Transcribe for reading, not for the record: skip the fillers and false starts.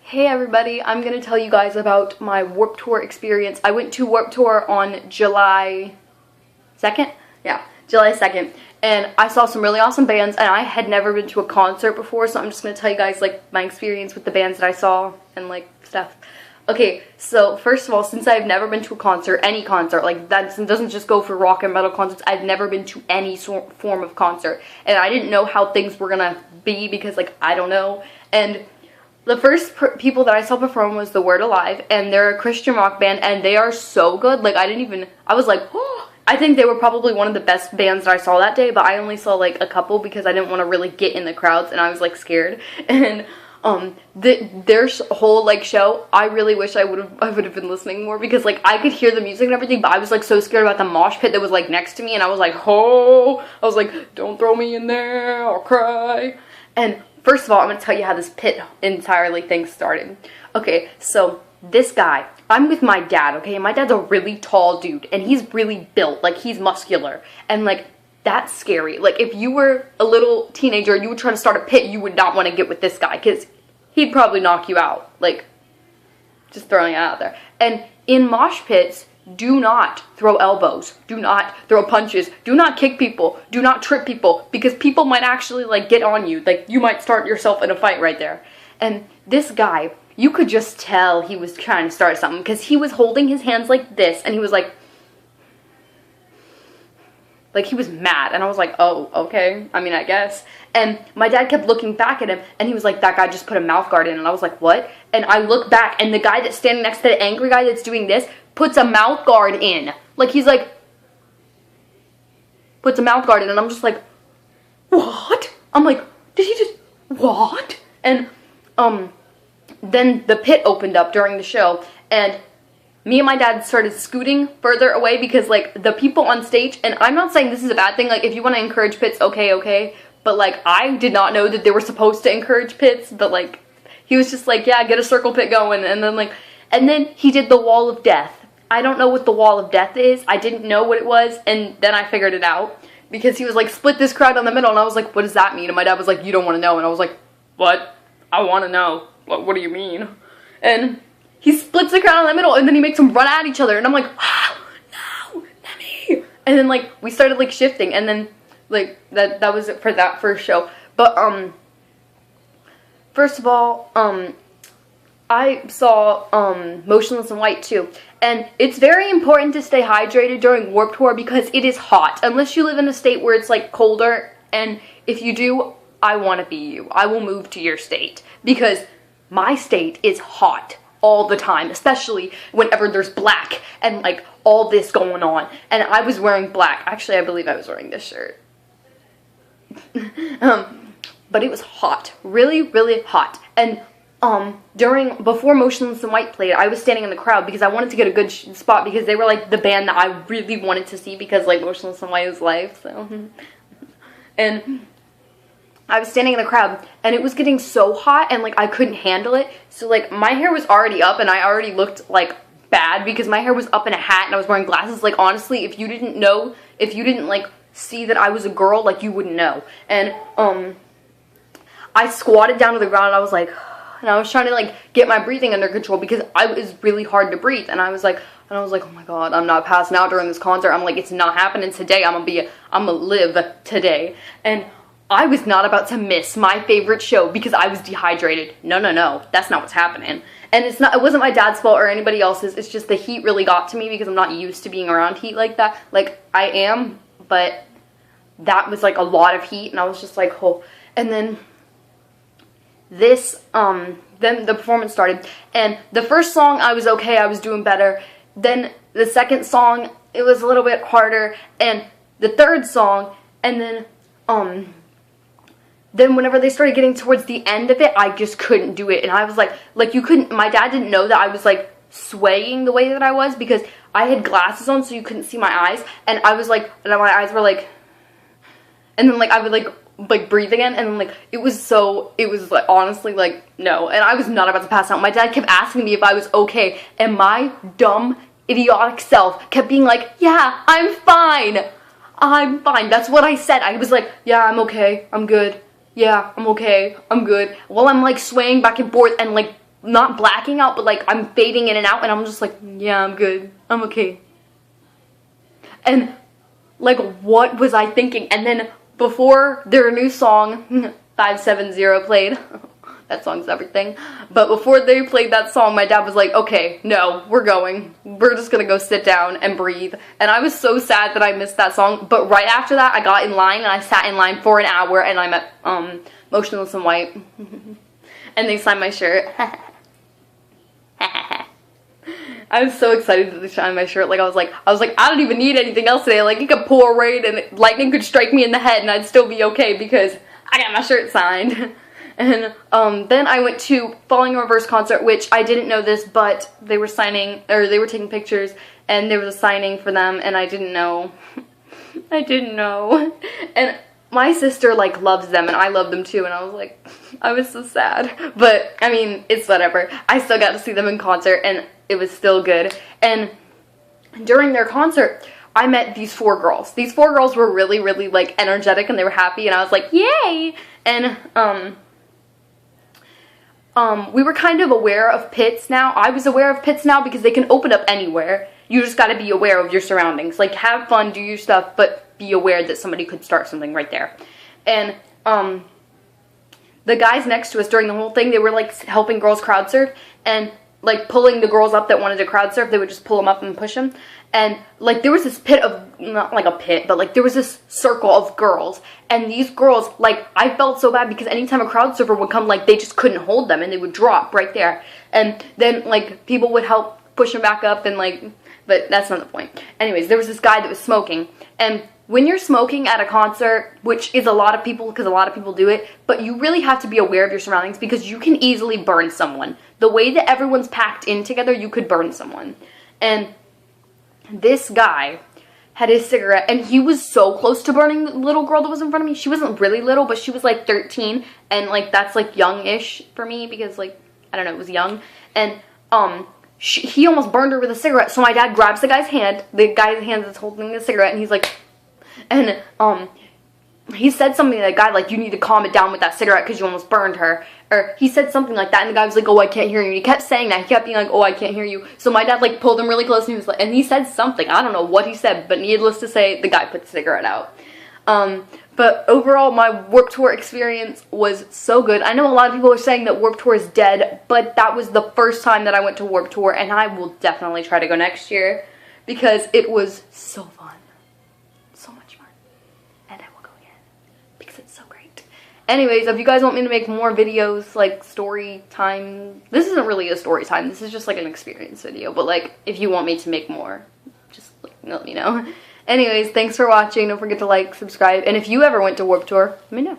Hey everybody, I'm going to tell you guys about my Warped Tour experience. I went to Warped Tour on July 2nd? Yeah, July 2nd. And I saw some really awesome bands, and I had never been to a concert before, so I'm just going to tell you guys, like, my experience with the bands that I saw and, like, stuff. Okay, so first of all, since I've never been to a concert, any concert, like that doesn't just go for rock and metal concerts, I've never been to any form of concert, and I didn't know how things were gonna be because, like, I don't know. And the first people that I saw perform was The Word Alive, and they're a Christian rock band, and they are so good. Like, I was like, oh, I think they were probably one of the best bands that I saw that day, but I only saw, like, a couple because I didn't want to really get in the crowds, and I was, like, scared. And their whole, like, show, I really wish I would have been listening more because, like, I could hear the music and everything, but I was, like, so scared about the mosh pit that was, like, next to me, and I was like, oh, I was like, don't throw me in there, I'll cry. And first of all, I'm going to tell you how this pit entirely thing started. Okay, so this guy, I'm with my dad, okay, and my dad's a really tall dude, and he's really built, like, he's muscular, and, like, that's scary. Like, if you were a little teenager and you were trying to start a pit, you would not want to get with this guy, because he'd probably knock you out. Like, just throwing it out there. And in mosh pits, do not throw elbows. Do not throw punches. Do not kick people. Do not trip people, because people might actually, like, get on you. Like, you might start yourself in a fight right there. And this guy, you could just tell he was trying to start something, because he was holding his hands like this, and he was like, he was mad, and I was like, oh, okay, I mean, I guess. And my dad kept looking back at him, and he was like, that guy just put a mouth guard in, and I was like, what? And I look back, and the guy that's standing next to the angry guy that's doing this puts a mouth guard in. Like, he's like, puts a mouth guard in, and I'm just like, what? I'm like, did he just, what? And, then the pit opened up during the show, and me and my dad started scooting further away because, like, the people on stage, and I'm not saying this is a bad thing, like, if you want to encourage pits, okay, but, like, I did not know that they were supposed to encourage pits, but, like, he was just like, yeah, get a circle pit going, and then, like, and then he did the Wall of Death. I don't know what the Wall of Death is, I didn't know what it was, and then I figured it out, because he was like, split this crowd down the middle, and I was like, what does that mean? And my dad was like, you don't want to know, and I was like, what? I want to know. What do you mean? And he splits the crowd in the middle, and then he makes them run at each other, and I'm like, oh, no, not me. And then, like, we started, like, shifting, and then, like, that was it for that first show. But, first of all, I saw, Motionless in White, too. And it's very important to stay hydrated during Warped Tour because it is hot. Unless you live in a state where it's, like, colder, and if you do, I want to be you. I will move to your state. Because my state is hot all the time, especially whenever there's black and, like, all this going on. And I was wearing black. Actually, I believe I was wearing this shirt. But it was hot. Really, really hot. And, before Motionless in White played, I was standing in the crowd because I wanted to get a good spot because they were, like, the band that I really wanted to see because, like, Motionless in White is live, so. And I was standing in the crowd, and it was getting so hot, and, like, I couldn't handle it, so, like, my hair was already up, and I already looked, like, bad, because my hair was up in a hat, and I was wearing glasses. Like, honestly, if you didn't, like, see that I was a girl, like, you wouldn't know. And, I squatted down to the ground, and I was like, and I was trying to, like, get my breathing under control, because it was really hard to breathe, and I was like, oh my god, I'm not passing out during this concert. I'm like, it's not happening today. I'm gonna live today. And I was not about to miss my favorite show because I was dehydrated. No, that's not what's happening. And it wasn't my dad's fault or anybody else's. It's just the heat really got to me because I'm not used to being around heat like that. Like, I am, but that was, like, a lot of heat, and I was just like, oh. And then then the performance started, and the first song, I was okay, I was doing better. Then the second song, it was a little bit harder, and the third song, and then whenever they started getting towards the end of it, I just couldn't do it. And I was like, my dad didn't know that I was, like, swaying the way that I was because I had glasses on so you couldn't see my eyes. And I was like, and my eyes were like, and then, like, I would, like breathe again. And then, like, it was, like, honestly, like, no. And I was not about to pass out. My dad kept asking me if I was okay. And my dumb, idiotic self kept being like, yeah, I'm fine. I'm fine. That's what I said. I was like, yeah, I'm okay. I'm good. Yeah, I'm okay. I'm good. While I'm, like, swaying back and forth and, like, not blacking out, but like I'm fading in and out, and I'm just like, yeah, I'm good, I'm okay. And like, what was I thinking? And then before their new song 570 played, that song's everything, but before they played that song, my dad was like, okay, no, we're going, we're just gonna go sit down and breathe. And I was so sad that I missed that song, but right after that I got in line, and I sat in line for an hour, and I met Motionless in White and they signed my shirt. I was so excited that they signed my shirt. Like I was like, I don't even need anything else today. Like, it could pour rain and lightning could strike me in the head and I'd still be okay because I got my shirt signed. And then I went to Falling in Reverse concert, which I didn't know this, but they were signing, or they were taking pictures, and there was a signing for them, and I didn't know. I didn't know. And my sister, like, loves them, and I love them too, and I was like, I was so sad. But, I mean, it's whatever. I still got to see them in concert, and it was still good. And during their concert, I met these 4 girls. These 4 girls were really, really, like, energetic, and they were happy, and I was like, yay! And, we were kind of aware of pits now. I was aware of pits now because they can open up anywhere. You just got to be aware of your surroundings. Like, have fun, do your stuff, but be aware that somebody could start something right there. And, the guys next to us during the whole thing, they were, like, helping girls crowd surf, and, like, pulling the girls up that wanted to crowd surf. They would just pull them up and push them. And, like, there was this pit of, not like a pit, but, like, there was this circle of girls. And these girls, like, I felt so bad because anytime a crowd surfer would come, like, they just couldn't hold them and they would drop right there. And then, like, people would help push them back up and, like, but that's not the point. Anyways, there was this guy that was smoking. And when you're smoking at a concert, which is a lot of people, because a lot of people do it, but you really have to be aware of your surroundings because you can easily burn someone. The way that everyone's packed in together, you could burn someone. And this guy had his cigarette, and he was so close to burning the little girl that was in front of me. She wasn't really little, but she was like 13, and like that's like young-ish for me because like, I don't know, it was young. And he almost burned her with a cigarette, so my dad grabs the guy's hand that's holding the cigarette, and he's like, and he said something to the guy like, you need to calm it down with that cigarette because you almost burned her. Or he said something like that, and the guy was like, oh, I can't hear you. And he kept saying that. He kept being like, oh, I can't hear you. So my dad like pulled him really close, and he was like, and he said something. I don't know what he said, but needless to say, the guy put the cigarette out. But overall, my Warped Tour experience was so good. I know a lot of people are saying that Warped Tour is dead, but that was the first time that I went to Warped Tour, and I will definitely try to go next year because it was so fun. So much fun. And I will go again because it's so great. Anyways, if you guys want me to make more videos, like story time, this isn't really a story time, this is just like an experience video, but like, if you want me to make more, just like, let me know. Anyways, thanks for watching, don't forget to like, subscribe, and if you ever went to Warped Tour, let me know.